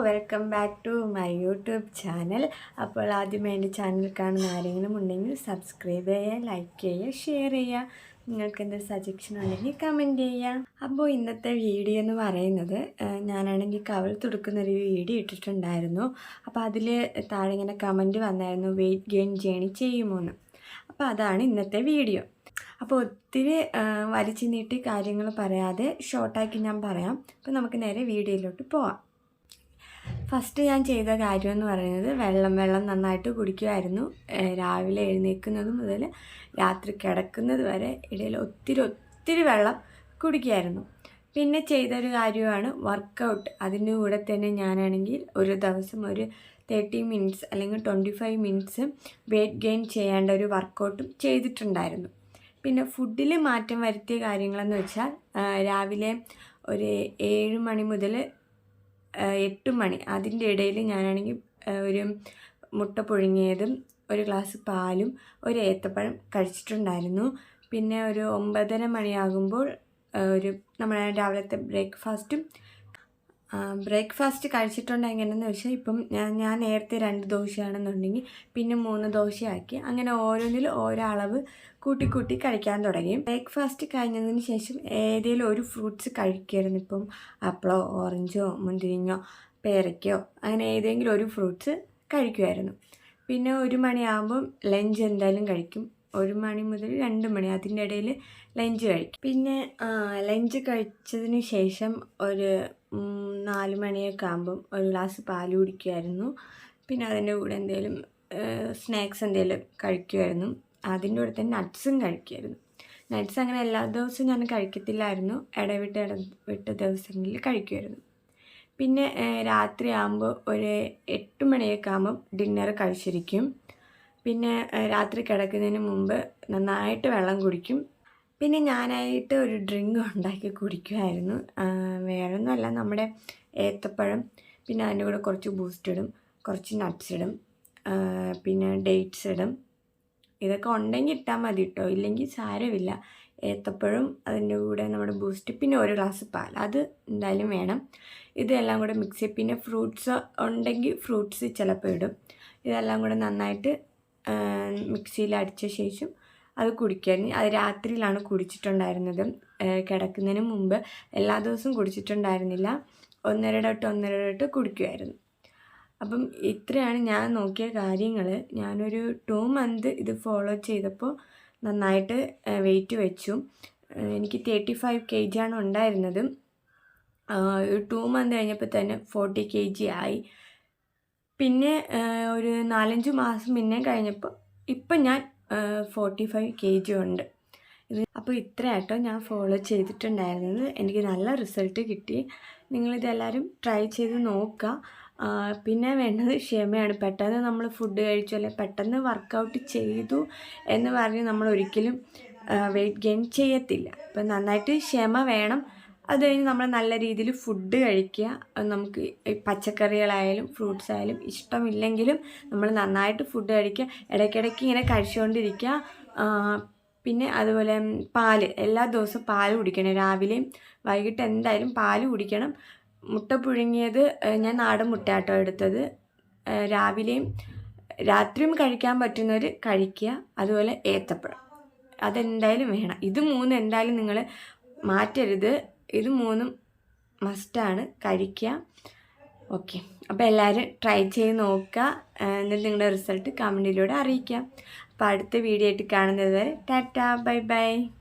Welcome back to my YouTube channel. അപ്പോൾ ആദ്യമേ എൻ്റെ ചാനൽ കാണുന്ന ആരെങ്കിലും ഉണ്ടെങ്കിൽ സബ്സ്ക്രൈബ് ചെയ്യുക, ലൈക്ക് ചെയ്യുക, ഷെയർ ചെയ്യുക. നിങ്ങൾക്ക് എന്തൊരു സജഷൻ ഉണ്ടെങ്കിൽ കമൻറ്റ് ചെയ്യുക. അപ്പോൾ ഇന്നത്തെ വീഡിയോ എന്ന് പറയുന്നത് ഞാനാണെങ്കിൽ കവൾ തുടുക്കുന്നൊരു വീഡിയോ ഇട്ടിട്ടുണ്ടായിരുന്നു. അപ്പോൾ അതിൽ താഴെ ഇങ്ങനെ കമൻറ്റ് വന്നായിരുന്നു, വെയിറ്റ് ഗെയിൻ ജേണി ചെയ്യുമോ എന്ന്. അപ്പോൾ അതാണ് ഇന്നത്തെ വീഡിയോ. അപ്പോൾ ഒത്തിരി വലിച്ചു നീട്ടി കാര്യങ്ങൾ പറയാതെ ഷോർട്ടാക്കി ഞാൻ പറയാം. അപ്പോൾ നമുക്ക് നേരെ വീഡിയോയിലോട്ട് പോവാം. ഫസ്റ്റ് ഞാൻ ചെയ്ത കാര്യമെന്ന് പറയുന്നത് വെള്ളം നന്നായിട്ട് കുടിക്കുമായിരുന്നു. രാവിലെ എഴുന്നേൽക്കുന്നത് മുതൽ രാത്രി കിടക്കുന്നത് വരെ ഇടയിൽ ഒത്തിരി വെള്ളം കുടിക്കുമായിരുന്നു. പിന്നെ ചെയ്തൊരു കാര്യമാണ് വർക്കൗട്ട്. അതിൻ്റെ കൂടെ തന്നെ ഞാനാണെങ്കിൽ ഒരു ദിവസം ഒരു 30 മിനിറ്റ്സ് അല്ലെങ്കിൽ 25 മിനിറ്റ്സ് വെയിറ്റ് ഗെയിൻ ചെയ്യേണ്ട ഒരു വർക്കൗട്ടും ചെയ്തിട്ടുണ്ടായിരുന്നു. പിന്നെ ഫുഡിൽ മാറ്റം വരുത്തിയ കാര്യങ്ങളെന്ന് വെച്ചാൽ രാവിലെ ഒരു 7 മണി മുതൽ 8 മണി അതിൻ്റെ ഇടയിൽ ഞാനാണെങ്കിൽ ഒരു മുട്ട പുഴുങ്ങിയതും ഒരു ഗ്ലാസ് പാലും ഒരു ഏത്തപ്പഴം കഴിച്ചിട്ടുണ്ടായിരുന്നു. പിന്നെ ഒരു 9:30 മണിയാകുമ്പോൾ നമ്മുടെ രാവിലത്തെ ബ്രേക്ക്ഫാസ്റ്റ് കഴിച്ചിട്ടുണ്ട്. എങ്ങനെയെന്ന് വെച്ചാൽ ഇപ്പം ഞാൻ നേരത്തെ 2 ദോശയാണെന്നുണ്ടെങ്കിൽ പിന്നെ 3 ദോശയാക്കി, അങ്ങനെ ഓരോന്നിൽ ഓരോ അളവ് കൂട്ടി കഴിക്കാൻ തുടങ്ങി. ബ്രേക്ക്ഫാസ്റ്റ് കഴിഞ്ഞതിന് ശേഷം ഏതെങ്കിലും ഒരു ഫ്രൂട്ട്സ് കഴിക്കുമായിരുന്നു. ഇപ്പം ആപ്പിളോ ഓറഞ്ചോ മുന്തിരിങ്ങോ പേരയ്ക്കോ അങ്ങനെ ഏതെങ്കിലും ഒരു ഫ്രൂട്ട്സ് കഴിക്കുമായിരുന്നു. പിന്നെ 1 മണിയാകുമ്പം ലഞ്ച് എന്തായാലും കഴിക്കും. 1 മണി മുതൽ 2 മണി അതിൻ്റെ ഇടയിൽ ലഞ്ച് കഴിക്കും. പിന്നെ ലഞ്ച് കഴിച്ചതിന് ശേഷം ഒരു 4 മണിയൊക്കെ ആകുമ്പം ഒരു ഗ്ലാസ് പാൽ കുടിക്കുമായിരുന്നു. പിന്നെ അതിൻ്റെ കൂടെ എന്തെങ്കിലും സ്നാക്സ് എന്തെങ്കിലും കഴിക്കുമായിരുന്നു. അതിൻ്റെ കൂടെ തന്നെ നട്ട്സും കഴിക്കുമായിരുന്നു. നട്ട്സ് അങ്ങനെ എല്ലാ ദിവസവും ഞാൻ കഴിക്കത്തില്ലായിരുന്നു, ഇടവിട്ട് ദിവസങ്ങളിൽ കഴിക്കുമായിരുന്നു. പിന്നെ രാത്രി ആകുമ്പോൾ ഒരു 8 മണിയൊക്കെ ആകുമ്പം ഡിന്നർ കഴിച്ചിരിക്കും. പിന്നെ രാത്രി കിടക്കുന്നതിന് മുമ്പ് നന്നായിട്ട് വെള്ളം കുടിക്കും. പിന്നെ ഞാനായിട്ട് ഒരു ഡ്രിങ്ക് ഉണ്ടാക്കി കുടിക്കുമായിരുന്നു. വേറെ ഒന്നുമല്ല, നമ്മുടെ ഏത്തപ്പഴം, പിന്നെ അതിൻ്റെ കൂടെ കുറച്ച് ബൂസ്റ്റ് ഇടും, കുറച്ച് നട്ട്സ് ഇടും, പിന്നെ ഡേറ്റ്സ് ഇടും. ഇതൊക്കെ ഉണ്ടെങ്കിൽ ഇട്ടാൽ മതി കേട്ടോ, ഇല്ലെങ്കിൽ സാരമില്ല. ഏത്തപ്പഴം, അതിൻ്റെ കൂടെ നമ്മുടെ ബൂസ്റ്റ്, പിന്നെ ഒരു ഗ്ലാസ് പാൽ, അത് എന്തായാലും വേണം. ഇതെല്ലാം കൂടെ മിക്സ് ചെയ്യും. പിന്നെ ഫ്രൂട്ട്സ് ഉണ്ടെങ്കിൽ ഫ്രൂട്ട്സ് ചിലപ്പോൾ ഇടും. ഇതെല്ലാം കൂടെ നന്നായിട്ട് മിക്സിയിൽ അടിച്ച ശേഷം അത് കുടിക്കുമായിരുന്നു. അത് രാത്രിയിലാണ് കുടിച്ചിട്ടുണ്ടായിരുന്നത്. കിടക്കുന്നതിന് മുമ്പ് എല്ലാ ദിവസവും കുടിച്ചിട്ടുണ്ടായിരുന്നില്ല, ഒന്നരടട്ട് കുടിക്കുമായിരുന്നു. അപ്പം ഇത്രയാണ് ഞാൻ നോക്കിയ കാര്യങ്ങൾ. ഞാനൊരു 2 മന്ത് ഇത് ഫോളോ ചെയ്തപ്പോൾ നന്നായിട്ട് വെയിറ്റ് വെച്ചു. എനിക്ക് 35 kg ആണ് ഉണ്ടായിരുന്നത്. 2 മന്ത് കഴിഞ്ഞപ്പോൾ തന്നെ 40 kg ആയി. പിന്നെ ഒരു 4-5 മാസം പിന്നെ കഴിഞ്ഞപ്പോൾ ഇപ്പം ഞാൻ 45 kg ഉണ്ട്. അപ്പോൾ ഇത്രയാട്ടോ ഞാൻ ഫോളോ ചെയ്തിട്ടുണ്ടായിരുന്നത്. എനിക്ക് നല്ല റിസൾട്ട് കിട്ടി. നിങ്ങളിതെല്ലാവരും ട്രൈ ചെയ്ത് നോക്കുക. പിന്നെ വേണ്ടത് ക്ഷമയാണ്. പെട്ടെന്ന് നമ്മൾ ഫുഡ് കഴിച്ചു അല്ലെങ്കിൽ പെട്ടെന്ന് വർക്കൗട്ട് ചെയ്തു എന്ന് പറഞ്ഞ് നമ്മൾ ഒരിക്കലും വെയിറ്റ് ഗെയിൻ ചെയ്യത്തില്ല. അപ്പം നന്നായിട്ട് ക്ഷമ വേണം. അത് കഴിഞ്ഞ് നമ്മൾ നല്ല രീതിയിൽ ഫുഡ് കഴിക്കുക. നമുക്ക് പച്ചക്കറികളായാലും ഫ്രൂട്ട്സ് ആയാലും ഇഷ്ടമില്ലെങ്കിലും നമ്മൾ നന്നായിട്ട് ഫുഡ് കഴിക്കുക. ഇടയ്ക്കിടയ്ക്ക് ഇങ്ങനെ കഴിച്ചുകൊണ്ടിരിക്കുക. പിന്നെ അതുപോലെ പാല്, എല്ലാ ദിവസവും പാല് കുടിക്കണം. രാവിലെയും വൈകിട്ട് എന്തായാലും പാല് കുടിക്കണം. മുട്ട പുഴുങ്ങിയത് ഞാൻ നാടൻ മുട്ടയാട്ടോ എടുത്തത്. രാവിലെയും രാത്രിയും കഴിക്കാൻ പറ്റുന്നവർ കഴിക്കുക. അതുപോലെ ഏത്തപ്പഴം അതെന്തായാലും വേണം. ഇത് 3 എന്തായാലും നിങ്ങൾ മാറ്റരുത്. ഇത് 3 മസ്റ്റാണ് കഴിക്കുക. ഓക്കെ, അപ്പോൾ എല്ലാവരും ട്രൈ ചെയ്ത് നോക്കുക. എന്നിട്ട് നിങ്ങളുടെ റിസൾട്ട് കമൻറ്റിലൂടെ അറിയിക്കുക. അപ്പോൾ അടുത്ത വീഡിയോ ആയിട്ട് കാണുന്നത് വരെ ടാറ്റാ, ബൈ ബൈ.